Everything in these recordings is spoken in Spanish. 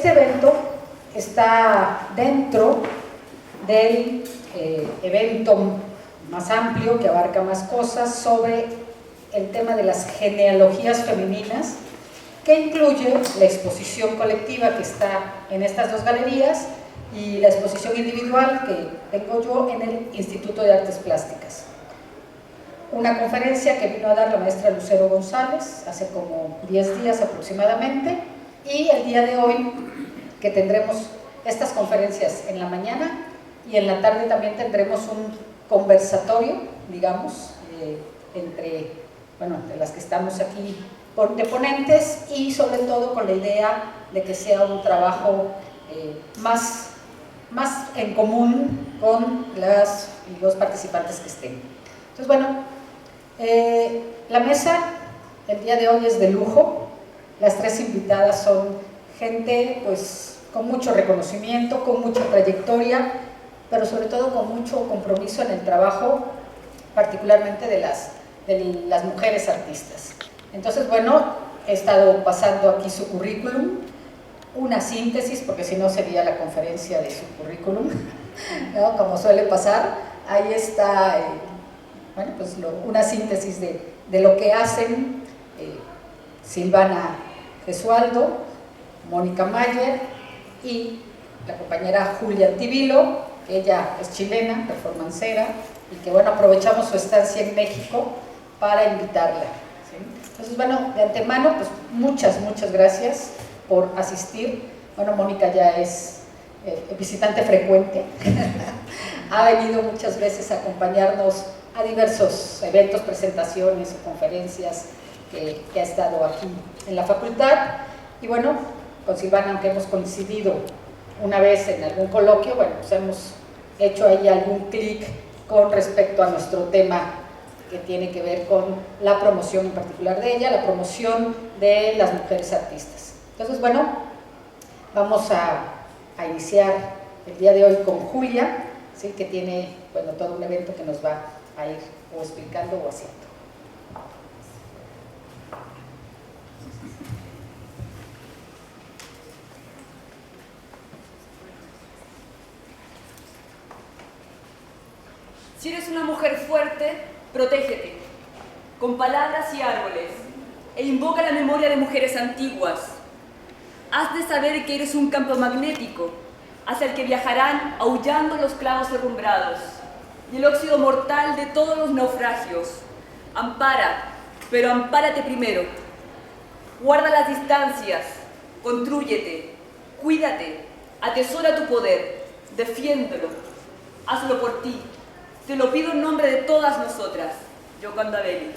Este evento está dentro del evento más amplio que abarca más cosas sobre el tema de las genealogías femeninas, que incluye la exposición colectiva que está en estas dos galerías y la exposición individual que tengo yo en el Instituto de Artes Plásticas. Una conferencia que vino a dar la maestra Lucero González hace como 10 días aproximadamente, y el día de hoy que tendremos estas conferencias en la mañana, y en la tarde también tendremos un conversatorio, digamos, entre las que estamos aquí de ponentes, y sobre todo con la idea de que sea un trabajo más en común con las y los participantes que estén. Entonces, bueno, la mesa el día de hoy es de lujo. Las tres invitadas son gente pues con mucho reconocimiento, con mucha trayectoria, pero sobre todo con mucho compromiso en el trabajo, particularmente de las mujeres artistas. Entonces, bueno, he estado pasando aquí su currículum, una síntesis, porque si no sería la conferencia de su currículum, ¿no? Como suele pasar. Ahí está, pues una síntesis de lo que hacen Silvana Gesualdo, Mónica Mayer y la compañera Julia Antivilo, que ella es chilena, performancera, y que bueno, aprovechamos su estancia en México para invitarla, ¿sí? Entonces, bueno, de antemano, pues muchas gracias por asistir. Bueno, Mónica ya es visitante frecuente, ha venido muchas veces a acompañarnos a diversos eventos, presentaciones o conferencias que ha estado aquí en la facultad. Y bueno, con Silvana, aunque hemos coincidido una vez en algún coloquio, bueno, pues hemos hecho ahí algún clic con respecto a nuestro tema que tiene que ver con la promoción en particular de ella, la promoción de las mujeres artistas. Entonces, bueno, vamos a iniciar el día de hoy con Julia, ¿sí? Que tiene, bueno, todo un evento que nos va a ir o explicando o haciendo. Si eres una mujer fuerte, protégete, con palabras y árboles, e invoca la memoria de mujeres antiguas. Has de saber que eres un campo magnético, hacia el que viajarán aullando los clavos herrumbrados, y el óxido mortal de todos los naufragios. Ampara, pero ampárate primero. Guarda las distancias, contrúyete, cuídate, atesora tu poder, defiéndelo, hazlo por ti. Te lo pido en nombre de todas nosotras, Yoconda Belli.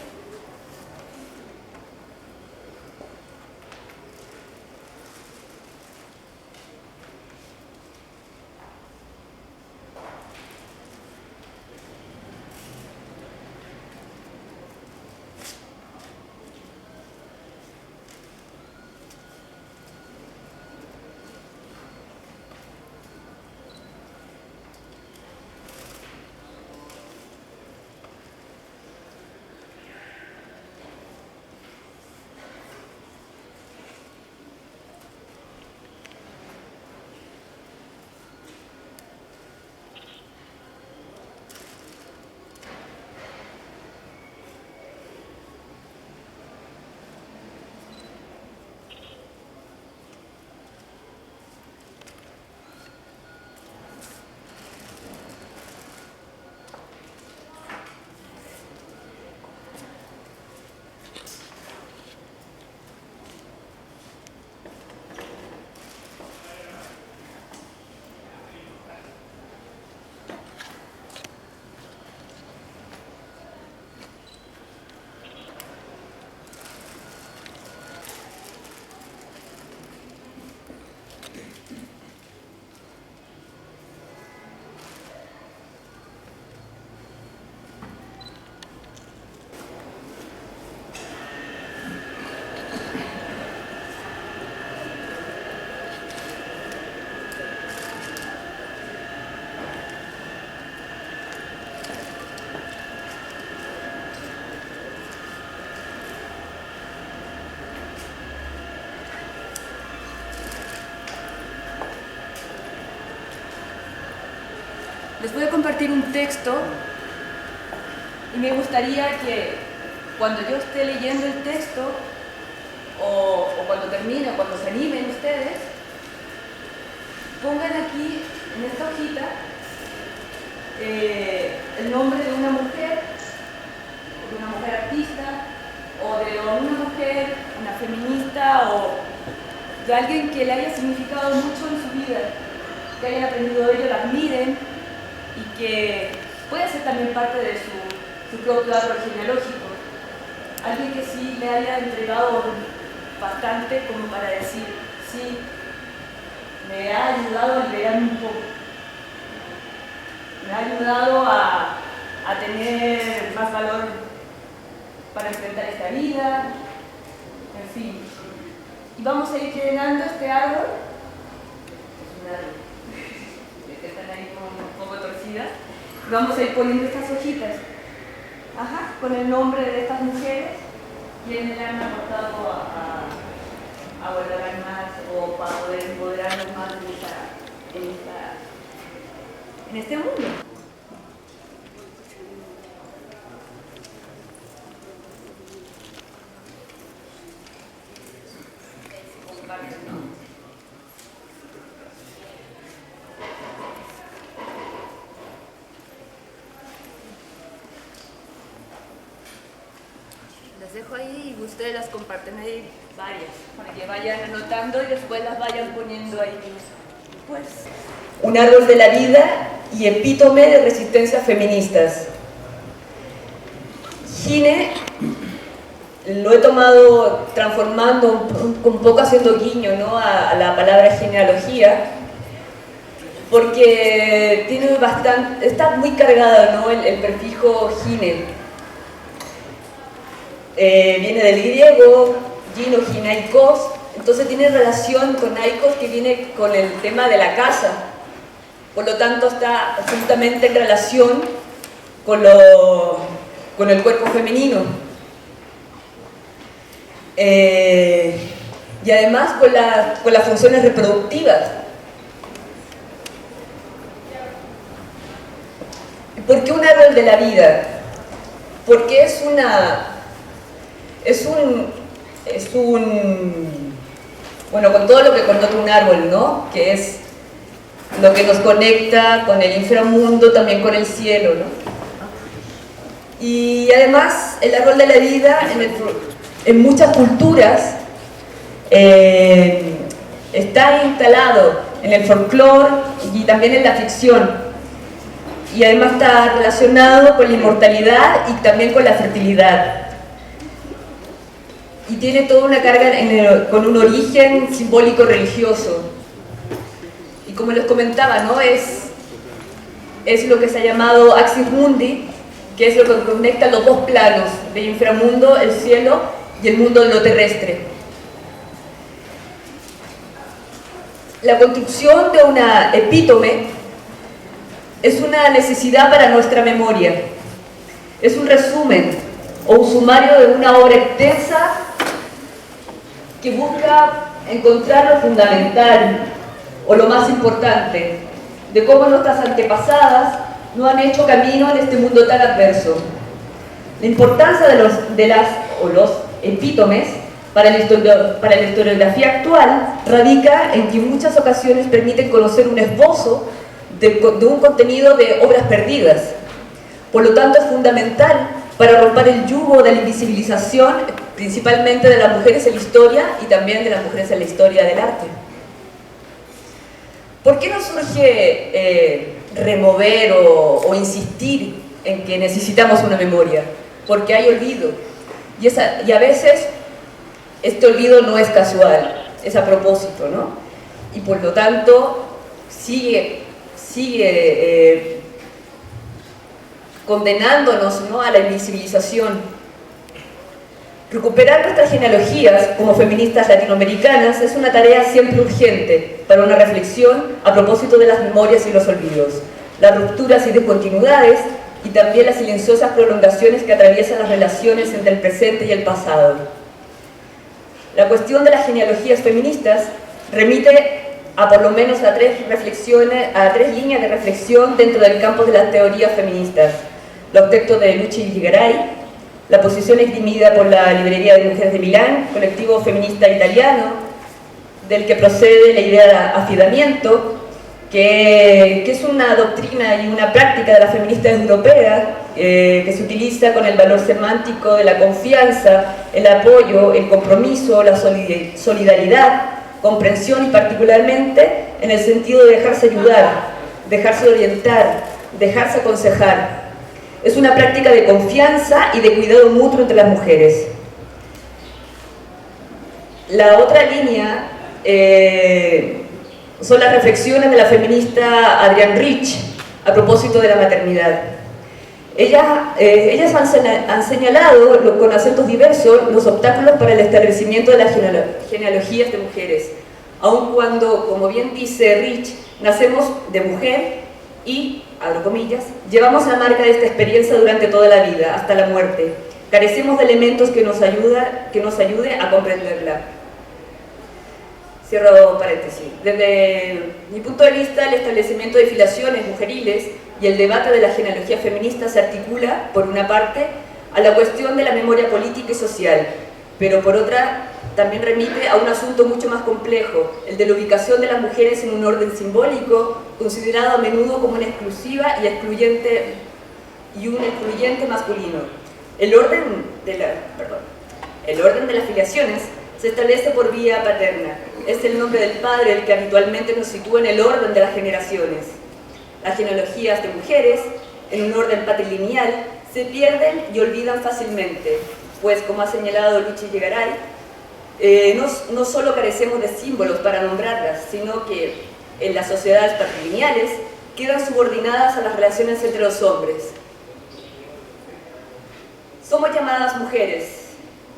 les voy a compartir un texto y me gustaría que cuando yo esté leyendo el texto o cuando termine, o cuando se animen ustedes, pongan aquí en esta hojita el nombre de una mujer artista, o de una mujer, una feminista, o de alguien que le haya significado mucho en su vida, que hayan aprendido de ello, la admiren y que pueda ser también parte de su propio árbol genealógico. Alguien que sí le haya entregado bastante como para decir, sí, me ha ayudado a liberarme un poco, me ha ayudado a tener más valor para enfrentar esta vida, en fin. Y vamos a ir llenando este árbol, es un árbol, que están ahí como un poco torcidas, y vamos a ir poniendo estas hojitas, con el nombre de estas mujeres, quienes le han aportado a valorar más o para poder empoderarnos más en este mundo. Las dejo ahí y ustedes las comparten ahí varias, para que vayan anotando y después las vayan poniendo ahí. Pues. Un árbol de la vida y epítome de resistencias feministas. Gine lo he tomado transformando un poco, haciendo guiño, ¿no?, a la palabra genealogía, porque tiene bastante, está muy cargada, ¿no?, el prefijo gine. Viene del griego, gino, ginaikos, entonces tiene relación con aikos, que viene con el tema de la casa, por lo tanto está justamente en relación con el cuerpo femenino. Y además con las funciones reproductivas. ¿Por qué un árbol de la vida? Porque bueno, con todo lo que connota un árbol, ¿no?, que es lo que nos conecta con el inframundo, también con el cielo, ¿no? Y además el árbol de la vida en muchas culturas está instalado en el folclore y también en la ficción, y además está relacionado con la inmortalidad y también con la fertilidad, y tiene toda una carga con un origen simbólico religioso. Y como les comentaba, ¿no?, es lo que se ha llamado Axis Mundi, que es lo que conecta los dos planos, del inframundo, el cielo, y el mundo de lo terrestre. La construcción de una epítome es una necesidad para nuestra memoria. Es un resumen o un sumario de una obra extensa que busca encontrar lo fundamental o lo más importante de cómo nuestras antepasadas no han hecho camino en este mundo tan adverso. La importancia de los epítomes para la historiografía actual radica en que en muchas ocasiones permiten conocer un esbozo de un contenido de obras perdidas. Por lo tanto, es fundamental para romper el yugo de la invisibilización, principalmente de las mujeres en la historia y también de las mujeres en la historia del arte. ¿Por qué nos surge remover o insistir en que necesitamos una memoria? Porque hay olvido, y a veces este olvido no es casual, es a propósito, ¿no? Y por lo tanto sigue condenándonos, ¿no?, a la invisibilización. Recuperar nuestras genealogías como feministas latinoamericanas es una tarea siempre urgente para una reflexión a propósito de las memorias y los olvidos, las rupturas y descontinuidades, y también las silenciosas prolongaciones que atraviesan las relaciones entre el presente y el pasado. La cuestión de las genealogías feministas remite a por lo menos a tres líneas de reflexión dentro del campo de las teorías feministas: los textos de Luchi Irigaray, la posición esgrimida por la Librería de Mujeres de Milán, colectivo feminista italiano, del que procede la idea de afidamiento, que es una doctrina y una práctica de las feministas europeas que se utiliza con el valor semántico de la confianza, el apoyo, el compromiso, la solidaridad, comprensión y particularmente en el sentido de dejarse ayudar, dejarse orientar, dejarse aconsejar. Es una práctica de confianza y de cuidado mutuo entre las mujeres. La otra línea son las reflexiones de la feminista Adrienne Rich a propósito de la maternidad. Ellas han señalado con acentos diversos los obstáculos para el establecimiento de las genealogías de mujeres, aun cuando, como bien dice Rich, nacemos de mujer y, abro comillas, llevamos la marca de esta experiencia durante toda la vida, hasta la muerte. Carecemos de elementos que nos ayude a comprenderla. Cierro paréntesis. Desde mi punto de vista, el establecimiento de filiaciones mujeriles y el debate de la genealogía feminista se articula, por una parte, a la cuestión de la memoria política y social, pero por otra, también remite a un asunto mucho más complejo, el de la ubicación de las mujeres en un orden simbólico, considerado a menudo como una exclusiva y un excluyente masculino. El orden de las filiaciones se establece por vía paterna. Es el nombre del padre el que habitualmente nos sitúa en el orden de las generaciones. Las genealogías de mujeres, en un orden patrilineal, se pierden y olvidan fácilmente, pues, como ha señalado Luchi Irigaray, no solo carecemos de símbolos para nombrarlas, sino que en las sociedades patrilineales quedan subordinadas a las relaciones entre los hombres. Somos llamadas mujeres.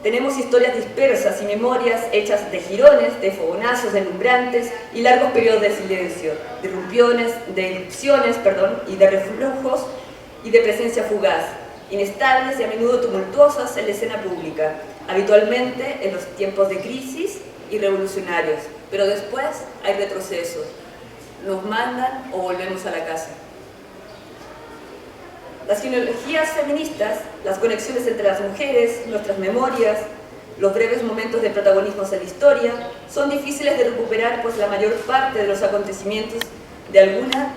Tenemos historias dispersas y memorias hechas de jirones, de fogonazos deslumbrantes y largos periodos de silencio, de erupciones y de reflujos y de presencia fugaz, inestables y a menudo tumultuosas en la escena pública, habitualmente en los tiempos de crisis y revolucionarios, pero después hay retrocesos, nos mandan o volvemos a la casa. Las genealogías feministas, las conexiones entre las mujeres, nuestras memorias, los breves momentos de protagonismo en la historia, son difíciles de recuperar, pues la mayor parte de los acontecimientos de alguna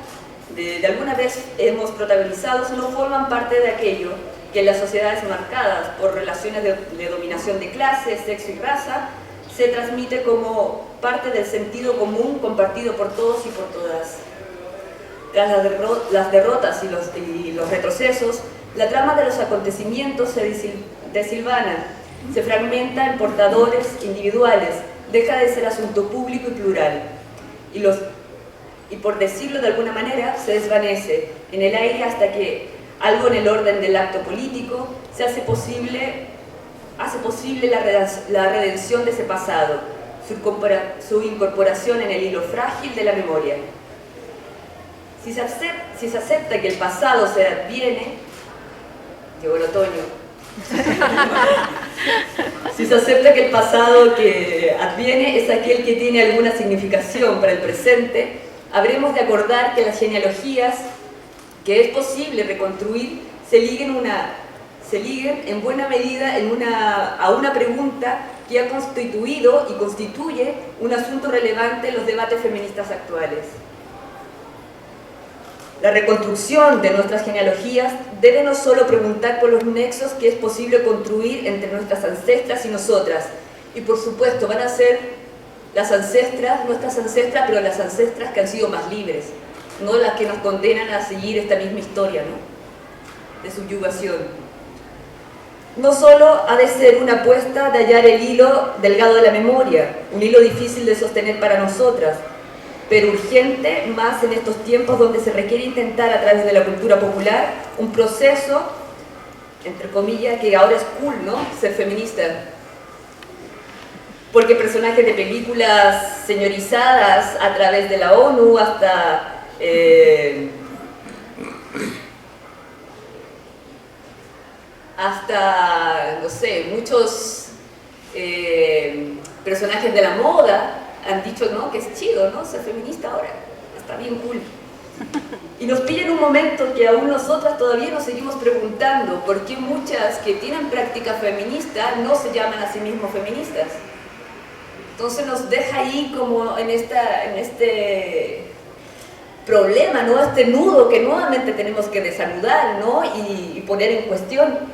vez hemos protagonizado no forman parte de aquello que en las sociedades marcadas por relaciones de dominación de clase, sexo y raza, se transmite como parte del sentido común compartido por todos y por todas. Tras las derrotas y los retrocesos, la trama de los acontecimientos se desilvana, se fragmenta en portadores individuales, deja de ser asunto público y plural, y por decirlo de alguna manera, se desvanece en el aire hasta que algo en el orden del acto político hace posible la redención de ese pasado, su incorporación en el hilo frágil de la memoria. Si se acepta que el pasado se adviene, llegó el otoño, si se acepta que el pasado que adviene es aquel que tiene alguna significación para el presente, habremos de acordar que las genealogías que es posible reconstruir se liguen en buena medida a una pregunta que ha constituido y constituye un asunto relevante en los debates feministas actuales. La reconstrucción de nuestras genealogías debe no solo preguntar por los nexos que es posible construir entre nuestras ancestras y nosotras, y por supuesto van a ser nuestras ancestras, pero las ancestras que han sido más libres, no las que nos condenan a seguir esta misma historia, ¿no?, de subyugación. No solo ha de ser una apuesta de hallar el hilo delgado de la memoria, un hilo difícil de sostener para nosotras, pero urgente más en estos tiempos donde se requiere intentar a través de la cultura popular un proceso, entre comillas, que ahora es cool, ¿no?, ser feminista. Porque personajes de películas señorizadas a través de la ONU hasta no sé, muchos personajes de la moda han dicho, ¿no?, que es chido, ¿no?, ser feminista ahora, está bien cool. Y nos pilla en un momento que aún nosotras todavía nos seguimos preguntando por qué muchas que tienen práctica feminista no se llaman a sí mismos feministas. Entonces nos deja ahí como en este problema, ¿no?, este nudo que nuevamente tenemos que desanudar, ¿no?, y poner en cuestión.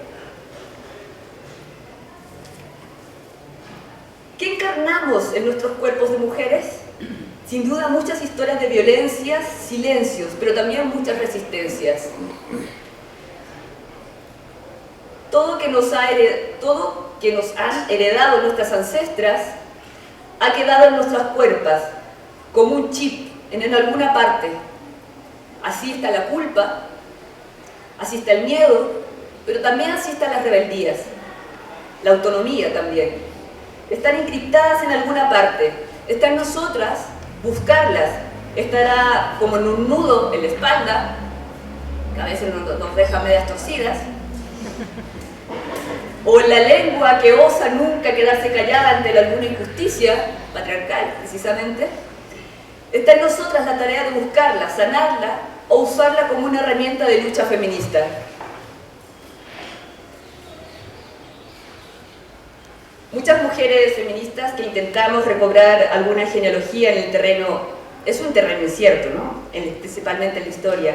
¿Qué encarnamos en nuestros cuerpos de mujeres? Sin duda muchas historias de violencias, silencios, pero también muchas resistencias. Todo que nos han heredado nuestras ancestras ha quedado en nuestras cuerpos como un chip en alguna parte. Así está la culpa, así está el miedo, pero también así están las rebeldías, la autonomía también. Están encriptadas en alguna parte, está en nosotras buscarlas, estará como en un nudo en la espalda, que a veces nos deja medias torcidas, o en la lengua que osa nunca quedarse callada ante alguna injusticia patriarcal, precisamente. Está en nosotras la tarea de buscarla, sanarla o usarla como una herramienta de lucha feminista. Muchas mujeres feministas que intentamos recobrar alguna genealogía en el terreno, es un terreno incierto, ¿no?, principalmente en la historia,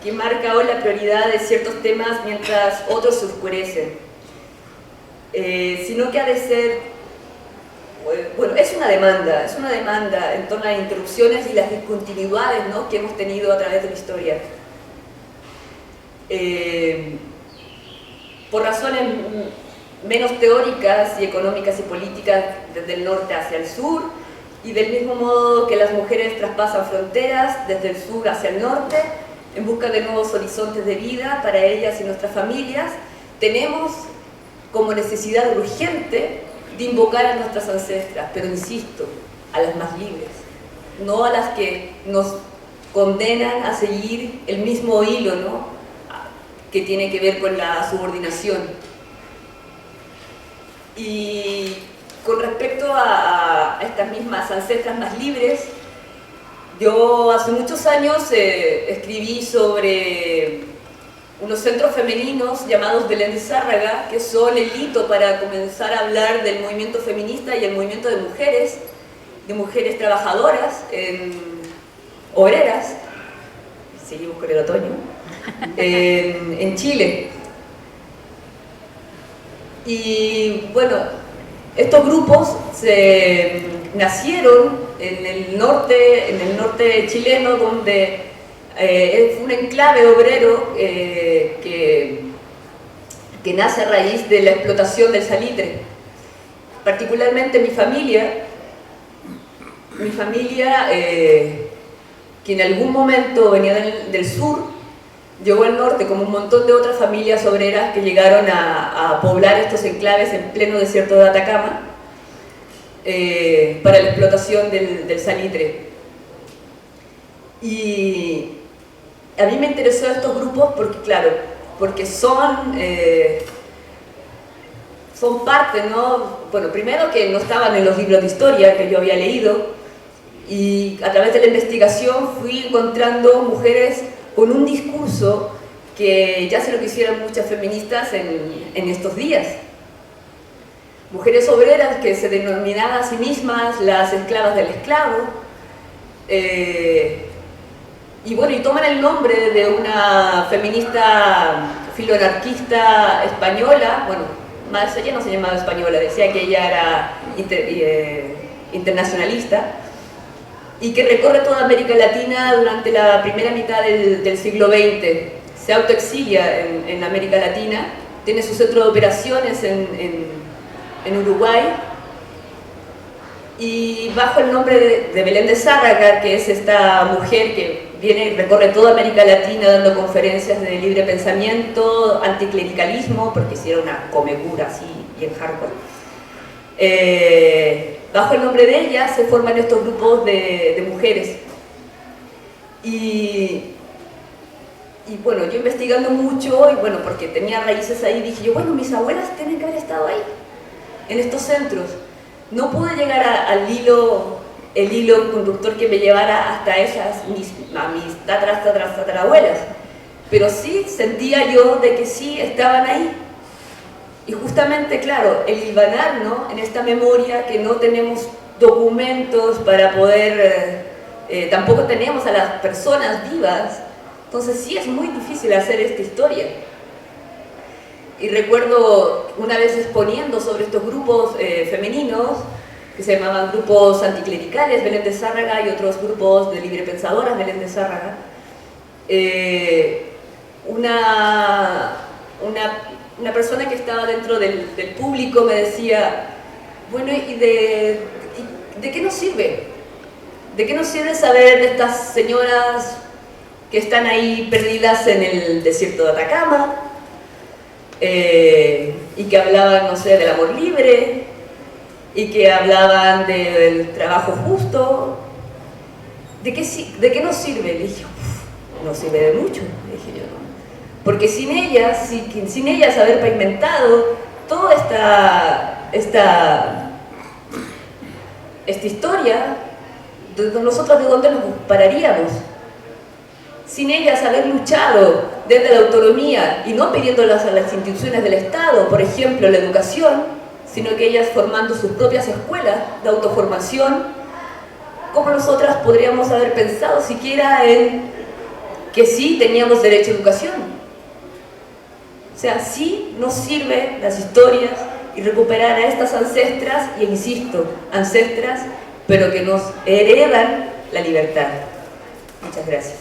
que marca hoy la prioridad de ciertos temas mientras otros se oscurecen. Sino que ha de ser, bueno, es una demanda en torno a las interrupciones y las discontinuidades, ¿no?, que hemos tenido a través de la historia. Por razones menos teóricas y económicas y políticas desde el norte hacia el sur, y del mismo modo que las mujeres traspasan fronteras desde el sur hacia el norte en busca de nuevos horizontes de vida para ellas y nuestras familias, tenemos como necesidad urgente de invocar a nuestras ancestras, pero insisto, a las más libres, no a las que nos condenan a seguir el mismo hilo, ¿no?, que tiene que ver con la subordinación. Y con respecto a estas mismas ancestras más libres, yo hace muchos años escribí sobre unos centros femeninos llamados Belén de Zárraga, que son el hito para comenzar a hablar del movimiento feminista y el movimiento de mujeres trabajadoras, obreras, seguimos con el otoño, en Chile. Y bueno, estos grupos nacieron en el norte chileno, donde fue un enclave obrero que nace a raíz de la explotación del salitre. Particularmente mi familia, que en algún momento venía del sur, llegó al norte como un montón de otras familias obreras que llegaron a poblar estos enclaves en pleno desierto de Atacama para la explotación del salitre. Y a mí me interesó estos grupos porque, claro, porque son parte, ¿no? Bueno, primero que no estaban en los libros de historia que yo había leído, y a través de la investigación fui encontrando mujeres con un discurso que ya se lo quisieron muchas feministas en estos días. Mujeres obreras que se denominaban a sí mismas las esclavas del esclavo, y bueno, y toman el nombre de una feminista filoanarquista española. Bueno, más ella no se llamaba española, decía que ella era internacionalista, y que recorre toda América Latina durante la primera mitad del siglo XX. Se autoexilia en América Latina, tiene su centro de operaciones en Uruguay, y bajo el nombre de Belén de Zárraga, que es esta mujer que viene y recorre toda América Latina dando conferencias de libre pensamiento, anticlericalismo, porque si era una comecura así bien hardcore. Bajo el nombre de ella se forman estos grupos de mujeres. Y bueno, yo investigando mucho, y bueno, porque tenía raíces ahí, dije yo, bueno, mis abuelas tienen que haber estado ahí, en estos centros. No pude llegar al hilo el hilo conductor que me llevara hasta a mis tatarabuelas, pero sí sentía yo de que sí estaban ahí. Y justamente, claro, el hilvanar, ¿no?, en esta memoria que no tenemos documentos para poder, tampoco tenemos a las personas vivas, entonces sí es muy difícil hacer esta historia. Y recuerdo una vez exponiendo sobre estos grupos femeninos, que se llamaban grupos anticlericales, Belén de Zárraga, y otros grupos de librepensadoras, Belén de Zárraga, una persona que estaba dentro del público me decía, bueno, ¿y de qué nos sirve? ¿De qué nos sirve saber de estas señoras que están ahí perdidas en el desierto de Atacama y que hablaban, no sé, del amor libre y que hablaban del trabajo justo? ¿De qué nos sirve? Le dije, no sirve de mucho, le dije yo, ¿no? Porque sin ellas haber pavimentado toda esta historia, nosotros de dónde nos pararíamos. Sin ellas haber luchado desde la autonomía y no pidiéndolas a las instituciones del Estado, por ejemplo, la educación, sino que ellas formando sus propias escuelas de autoformación, ¿cómo nosotras podríamos haber pensado siquiera en que sí teníamos derecho a educación? O sea, sí nos sirven las historias y recuperar a estas ancestras, y insisto, ancestras, pero que nos heredan la libertad. Muchas gracias.